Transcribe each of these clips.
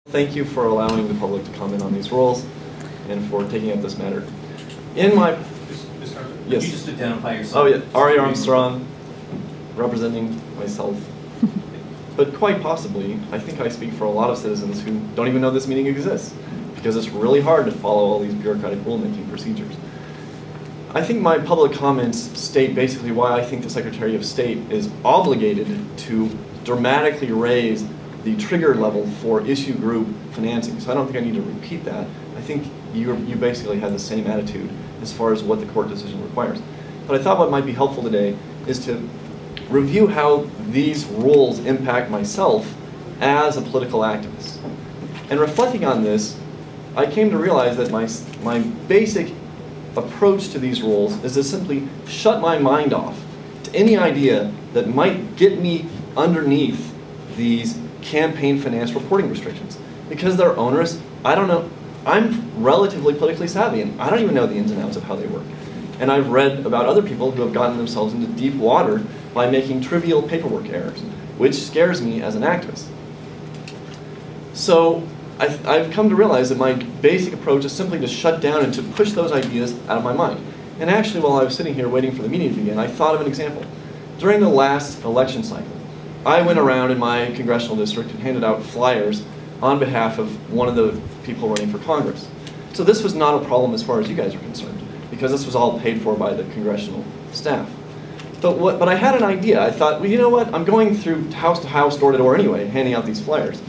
Thank you for allowing the public to comment on these rules and for taking up this matter. In my... Yes. You just identify yourself. Oh yeah, Ari Armstrong, representing myself. But quite possibly, I think I speak for a lot of citizens who don't even know this meeting exists, because it's really hard to follow all these bureaucratic rulemaking procedures. I think my public comments state basically why I think the Secretary of State is obligated to dramatically raise the trigger level for issue group financing. So I don't think I need to repeat that. I think you basically have the same attitude as far as what the court decision requires. But I thought what might be helpful today is to review how these rules impact myself as a political activist. And reflecting on this, I came to realize that my basic approach to these rules is to simply shut my mind off to any idea that might get me underneath these campaign finance reporting restrictions. Because they're onerous, I don't know. I'm relatively politically savvy, and I don't even know the ins and outs of how they work. And I've read about other people who have gotten themselves into deep water by making trivial paperwork errors, which scares me as an activist. So I've come to realize that my basic approach is simply to shut down and to push those ideas out of my mind. And actually, while I was sitting here waiting for the meeting to begin, I thought of an example. During the last election cycle, I went around in my congressional district and handed out flyers on behalf of one of the people running for Congress. So this was not a problem as far as you guys are concerned, because this was all paid for by the congressional staff. But I had an idea. I thought, well, you know what? I'm going through house to house, door to door anyway, handing out these flyers.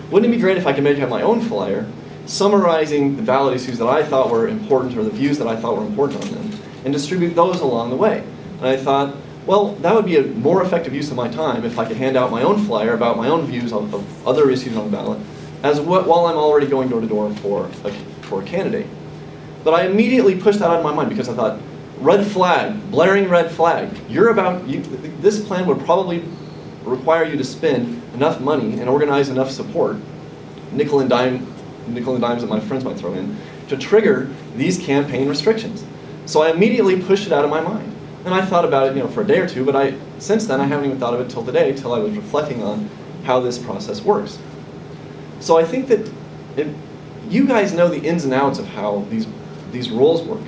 Wouldn't it be great if I could make my own flyer summarizing the ballot issues that I thought were important or the views that I thought were important on them and distribute those along the way? And I thought, well, that would be a more effective use of my time if I could hand out my own flyer about my own views of other issues on the ballot while I'm already going door to door for a candidate. But I immediately pushed that out of my mind because I thought, red flag, blaring red flag. This plan would probably require you to spend enough money and organize enough support, nickel and dimes that my friends might throw in, to trigger these campaign restrictions. So I immediately pushed it out of my mind. And I thought about it, for a day or two, but since then I haven't even thought of it till today, till I was reflecting on how this process works. So I think that you guys know the ins and outs of how these rules work.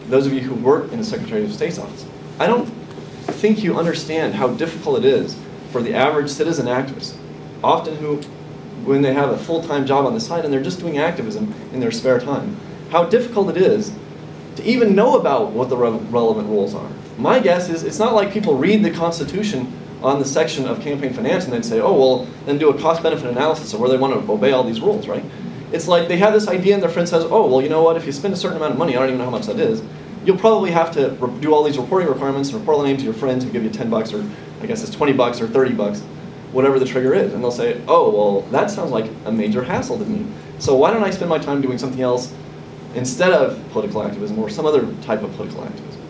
Those of you who work in the Secretary of State's office. I don't think you understand how difficult it is for the average citizen activist, often when they have a full-time job on the side and they're just doing activism in their spare time, how difficult it is to even know about what the relevant rules are. My guess is it's not like people read the Constitution on the section of campaign finance and then say, oh, well, then do a cost-benefit analysis of where they want to obey all these rules, right? It's like they have this idea and their friend says, oh, well, you know what, if you spend a certain amount of money, I don't even know how much that is, you'll probably have to do all these reporting requirements and report the name to your friends who give you $10 or I guess it's $20 or $30, whatever the trigger is. And they'll say, oh, well, that sounds like a major hassle to me. So why don't I spend my time doing something else instead of political activism or some other type of political activism?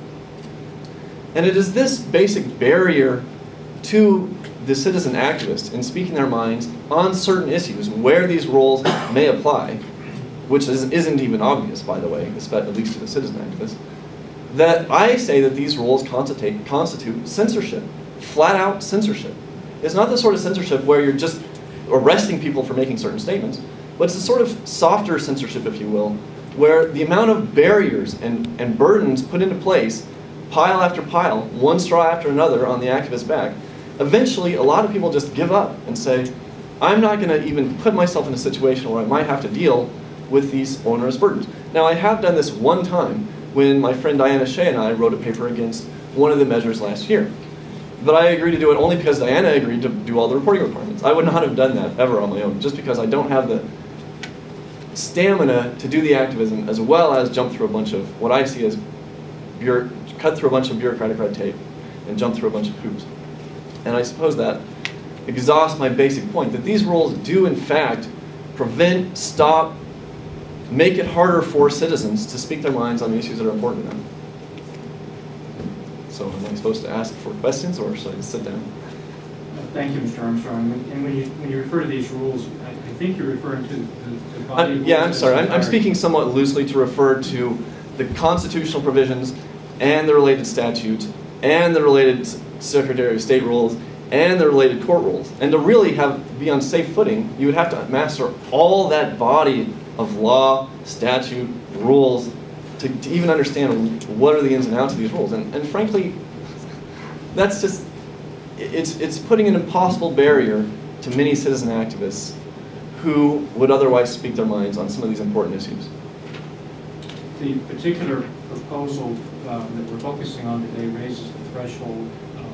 And it is this basic barrier to the citizen activist in speaking their minds on certain issues where these rules may apply, which isn't even obvious, by the way, at least to the citizen activist, that I say that these rules constitute censorship, flat-out censorship. It's not the sort of censorship where you're just arresting people for making certain statements, but it's a sort of softer censorship, if you will, where the amount of barriers and burdens put into place, pile after pile, one straw after another on the activist's back, eventually a lot of people just give up and say, I'm not going to even put myself in a situation where I might have to deal with these onerous burdens. Now, I have done this one time when my friend Diana Shea and I wrote a paper against one of the measures last year. But I agreed to do it only because Diana agreed to do all the reporting requirements. I would not have done that ever on my own, just because I don't have the stamina to do the activism as well as jump through a bunch of what I see as cut through a bunch of bureaucratic red tape and jump through a bunch of hoops. And I suppose that exhausts my basic point, that these rules do in fact prevent, stop, make it harder for citizens to speak their minds on the issues that are important to them. So am I supposed to ask for questions or should I just sit down? Thank you, Mr. Armstrong. And when you refer to these rules, I think you're referring to the body of yeah, I'm sorry. I'm speaking somewhat loosely to refer to the constitutional provisions and the related statutes and the related Secretary of State rules and the related court rules. And to really be on safe footing, you would have to master all that body of law, statute, rules, to even understand what are the ins and outs of these rules. And frankly, that's just, it's putting an impossible barrier to many citizen activists who would otherwise speak their minds on some of these important issues. The particular proposal that we're focusing on today raises the threshold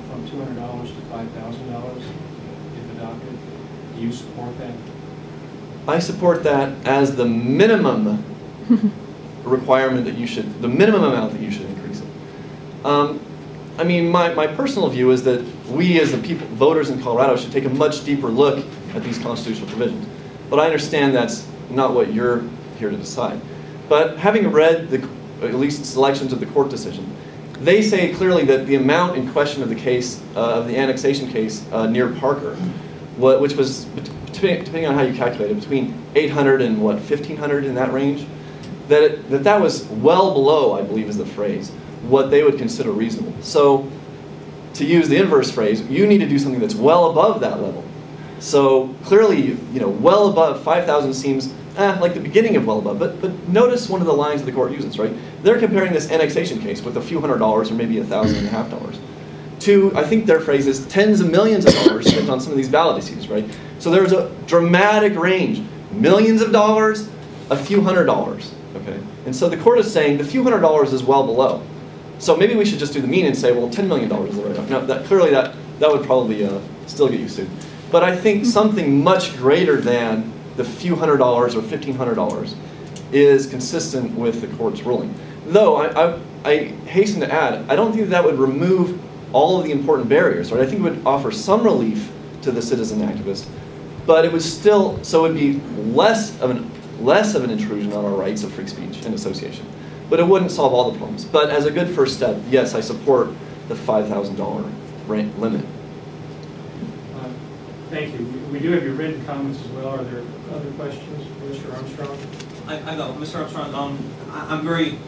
from $200 to $5,000 if adopted. Do you support that? I support that as the minimum requirement that the minimum amount that you should increase it. I mean, my personal view is that we as the voters in Colorado should take a much deeper look at these constitutional provisions. But I understand that's not what you're here to decide. But having read at least selections of the court decision, they say clearly that the amount in question of the case, of the annexation case near Parker, which was, depending on how you calculate it, between 800 and what, 1,500 in that range, that was well below, I believe is the phrase, what they would consider reasonable. So to use the inverse phrase, you need to do something that's well above that level. So clearly, well above 5,000 seems like the beginning of well above. But notice one of the lines the court uses, right? They're comparing this annexation case with a few $100s or maybe $1,500 to, I think their phrase is, tens of millions of dollars spent on some of these ballot issues, right? So there's a dramatic range. Millions of dollars, a few $100s, okay? And so the court is saying the few $100s is well below. So maybe we should just do the mean and say, well, $10 million is the right amount. Now, clearly that would probably still get you sued. But I think something much greater than the few $100s or $1,500 is consistent with the court's ruling. Though I hasten to add, I don't think that would remove all of the important barriers, right? I think it would offer some relief to the citizen activist, but it would still, so it would be less of an intrusion on our rights of free speech and association. But it wouldn't solve all the problems. But as a good first step, yes, I support the $5,000 limit. Thank you. We do have your written comments as well. Are there other questions for Mr. Armstrong? I know, Mr. Armstrong, I'm very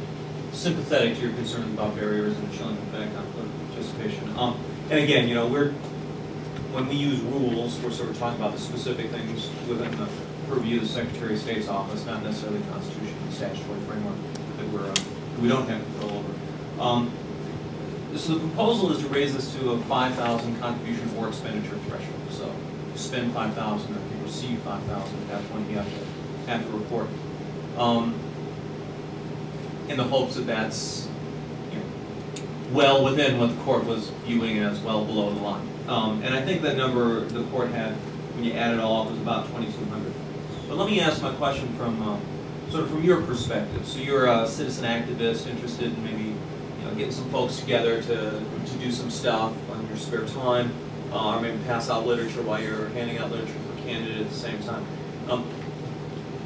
sympathetic to your concern about barriers and chilling effect on political participation. And again, when we use rules, we're sort of talking about the specific things within the purview of the Secretary of State's office, not necessarily the Constitution and statutory framework that we don't have control over. So the proposal is to raise this to a 5,000 contribution or expenditure threshold. So you spend 5,000 or you receive 5,000, at that point you have to report. In the hopes that that's well within what the court was viewing as well below the line. And I think that number the court had, when you add it all up, was about 2,200. But let me ask my question from sort of from your perspective. So you're a citizen activist interested in maybe getting some folks together to do some stuff on your spare time, or maybe pass out literature while you're handing out literature for candidates at the same time.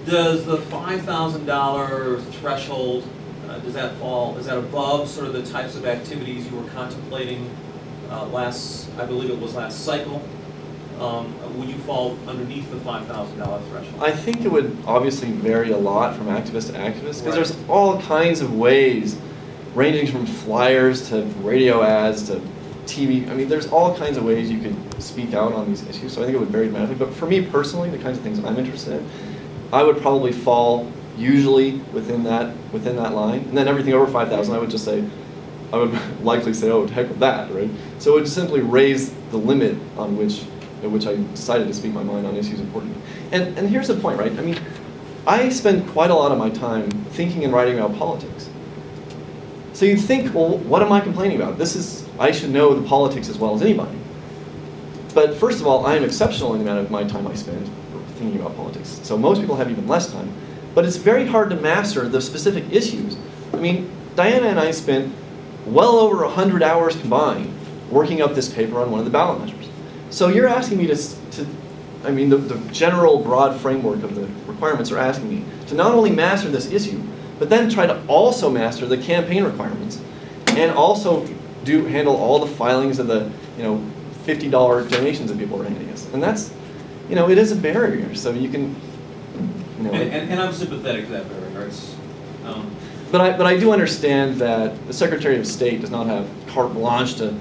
Does the $5,000 threshold, does that fall, is that above sort of the types of activities you were contemplating I believe it was last cycle? Would you fall underneath the $5,000 threshold? I think it would obviously vary a lot from activist to activist, because there's all kinds of ways, ranging from flyers to radio ads to TV. I mean, there's all kinds of ways you could speak out on these issues, so I think it would vary dramatically. But for me personally, the kinds of things I'm interested in, I would probably fall usually within that line. And then everything over 5,000, I would likely say, oh, heck with that, right? So it would simply raise the limit on which I decided to speak my mind on issues important. And here's the point, right? I mean, I spend quite a lot of my time thinking and writing about politics. So you'd think, well, what am I complaining about? I should know the politics as well as anybody. But first of all, I am exceptional in the amount of my time I spend thinking about politics. So most people have even less time. But it's very hard to master the specific issues. I mean, Diana and I spent well over 100 hours combined working up this paper on one of the ballot measures. So you're asking me the general broad framework of the requirements are asking me to not only master this issue, but then try to also master the campaign requirements and also handle all the filings of the $50 donations that people are handing us. And that's, it is a barrier. So you can, And I'm sympathetic to that barrier. But I do understand that the Secretary of State does not have carte blanche to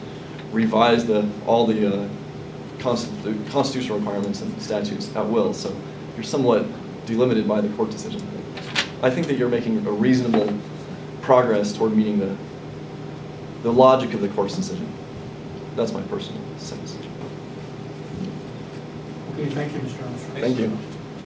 revise all the constitutional requirements and statutes at will. So you're somewhat delimited by the court decision. I think that you're making a reasonable progress toward meeting the logic of the court's decision. That's my personal sense. Okay, thank you, Mr. Armstrong. Thank you.